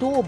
2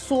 100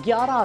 11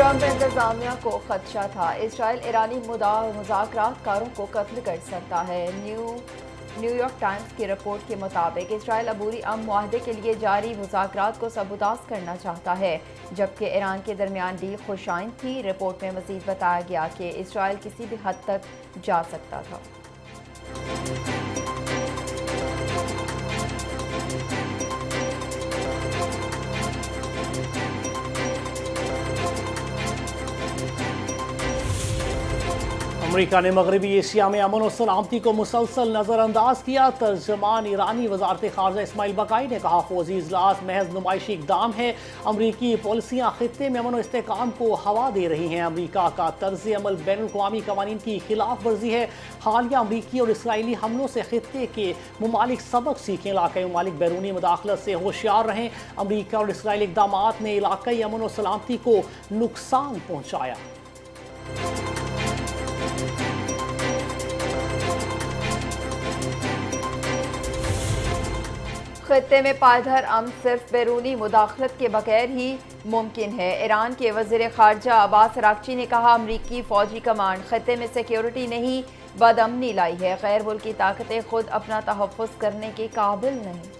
Trump انتظامیہ کو خدشہ تھا، اسرائیل ایرانی مذاکرات کاروں کو قتل کر سکتا ہے۔ نیو یارک ٹائمز کی رپورٹ کے مطابق اسرائیل عبوری امن معاہدے کے لیے جاری مذاکرات کو سبوتاژ کرنا چاہتا ہے، جبکہ ایران کے درمیان ڈیل خوش آئند تھی۔ رپورٹ میں مزید بتایا گیا کہ اسرائیل کسی بھی حد تک جا سکتا تھا۔ امریکہ نے مغربی ایشیا میں امن و سلامتی کو مسلسل نظر انداز کیا۔ ترجمان ایرانی وزارت خارجہ اسماعیل بقائی نے کہا فوجی اجلاس محض نمائشی اقدام ہے، امریکی پالیسیاں خطے میں امن و استحکام کو ہوا دے رہی ہیں، امریکہ کا طرز عمل بین الاقوامی قوانین کی خلاف ورزی ہے۔ حالیہ امریکی اور اسرائیلی حملوں سے خطے کے ممالک سبق سیکھیں، علاقائی ممالک بیرونی مداخلت سے ہوشیار رہیں۔ امریکہ اور اسرائیلی اقدامات نے علاقائی امن و سلامتی کو نقصان پہنچایا۔ خطے میں پائیدار امن صرف بیرونی مداخلت کے بغیر ہی ممکن ہے۔ ایران کے وزیر خارجہ عباس اراغچی نے کہا امریکی فوجی کمانڈ خطے میں سیکیورٹی نہیں بدامنی لائی ہے، غیر ملکی طاقتیں خود اپنا تحفظ کرنے کے قابل نہیں۔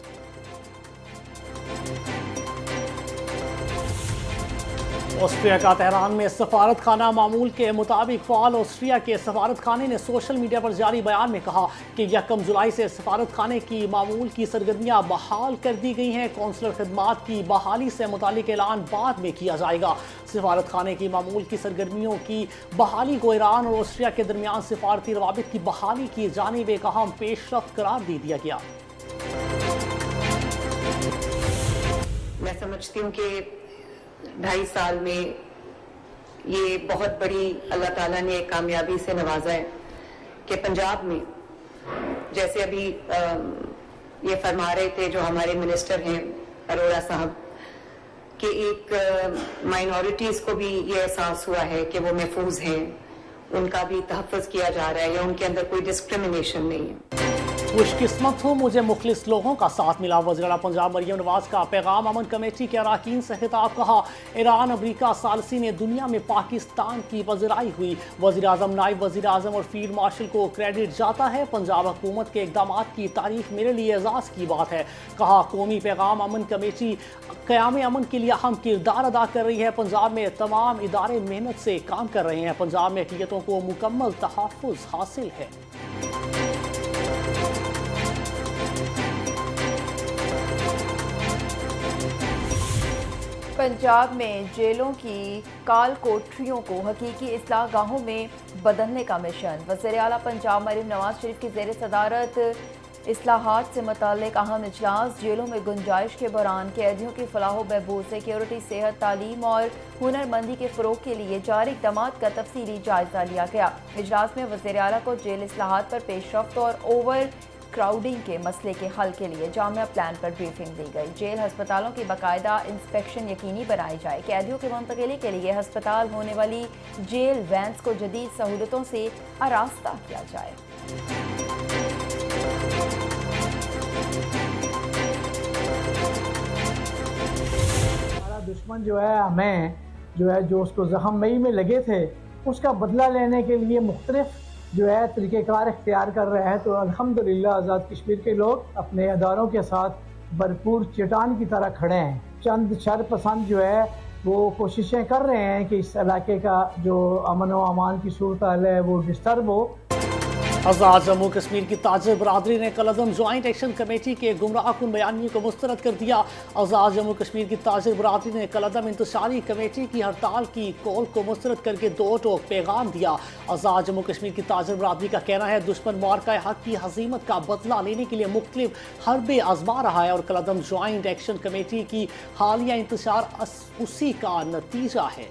آسٹریا کا تہران میں سفارت خانہ معمول کے مطابق فعال۔ آسٹریا کے سفارت خانے نے سوشل میڈیا پر جاری بیان میں کہا کہ 1 جولائی سے سفارت خانے کی معمول کی سرگرمیاں بحال کر دی گئی ہیں، کونسلر خدمات کی بحالی سے متعلق اعلان بعد میں کیا جائے گا۔ سفارت خانے کی معمول کی سرگرمیوں کی بحالی کو ایران اور آسٹریا کے درمیان سفارتی روابط کی بحالی کی جانب ایک اہم پیش رفت قرار دے دیا گیا۔ میں سمجھتی ہوں کہ 2.5 سال میں یہ بہت بڑی اللہ تعالیٰ نے کامیابی سے نوازا ہے کہ پنجاب میں جیسے ابھی یہ فرما رہے تھے جو ہمارے منسٹر ہیں اروڑا صاحب کہ ایک مائنورٹیز کو بھی یہ احساس ہوا ہے کہ وہ محفوظ ہیں، ان کا بھی تحفظ کیا جا رہا ہے یا ان کے اندر کوئی ڈسکریمنیشن نہیں ہے۔ خوش قسمت ہوں مجھے مخلص لوگوں کا ساتھ ملا، وزیر اعلیٰ پنجاب مریم نواز کا پیغام۔ امن کمیٹی کے اراکین سے خطاب، کہا ایران امریکہ ثالثی نے دنیا میں پاکستان کی پذیرائی ہوئی، وزیر اعظم نائب وزیر اعظم اور فیلڈ مارشل کو کریڈٹ جاتا ہے، پنجاب حکومت کے اقدامات کی تعریف میرے لیے اعزاز کی بات ہے۔ کہا قومی پیغام امن کمیٹی قیام امن کے لیے اہم کردار ادا کر رہی ہے، پنجاب میں تمام ادارے محنت سے کام کر رہے ہیں، پنجاب میں اقلیتوں کو مکمل تحفظ حاصل ہے۔ پنجاب میں جیلوں کی کال کوٹریوں کو حقیقی اصلاح گاہوں میں بدلنے کا مشن، وزیر اعلیٰ پنجاب مریم نواز شریف کی زیر صدارت اصلاحات سے متعلق اہم اجلاس۔ جیلوں میں گنجائش کے دوران قیدیوں کی فلاح و بہبود، سیکیورٹی، صحت، تعلیم اور ہنرمندی کے فروغ کے لیے جاری اقدامات کا تفصیلی جائزہ لیا گیا۔ اجلاس میں وزیر اعلیٰ کو جیل اصلاحات پر پیش رفت اور اوور کراؤڈنگ کے مسئلے کے حل کے لیے جامع پلان پر بریفنگ دی گئی۔ جیل ہسپتالوں کی باقاعدہ انسپیکشن یقینی بنائی جائے، قیدیوں کی منتقلی کے لیے ہسپتال ہونے والی جیل وینز کو جدید سہولتوں سے آراستہ کیا جائے۔ ہمارا دشمن جو ہے ہمیں جو اس کو زخم مئی میں لگے تھے اس کا بدلہ لینے کے لیے مختلف طریقہ کار اختیار کر رہے ہیں، تو الحمدللہ آزاد کشمیر کے لوگ اپنے اداروں کے ساتھ بھرپور چٹان کی طرح کھڑے ہیں۔ چند شر پسند وہ کوششیں کر رہے ہیں کہ اس علاقے کا جو امن و امان کی صورتحال ہے وہ ڈسٹرب ہو۔ آزاد جموں کشمیر کی تاجر برادری نے کالعدم جوائنٹ ایکشن کمیٹی کے گمراہ کن بیانیے کو مسترد کر دیا۔ آزاد جموں کشمیر کی تاجر برادری نے کالعدم انتشاری کمیٹی کی ہڑتال کی کال کو مسترد کر کے دو ٹوک پیغام دیا۔ آزاد جموں کشمیر کی تاجر برادری کا کہنا ہے دشمن معرکہ حق کی ہزیمت کا بدلہ لینے کے لیے مختلف حربے آزما رہا ہے اور کالعدم جوائنٹ ایکشن کمیٹی کی حالیہ انتشار اسی کا نتیجہ ہے۔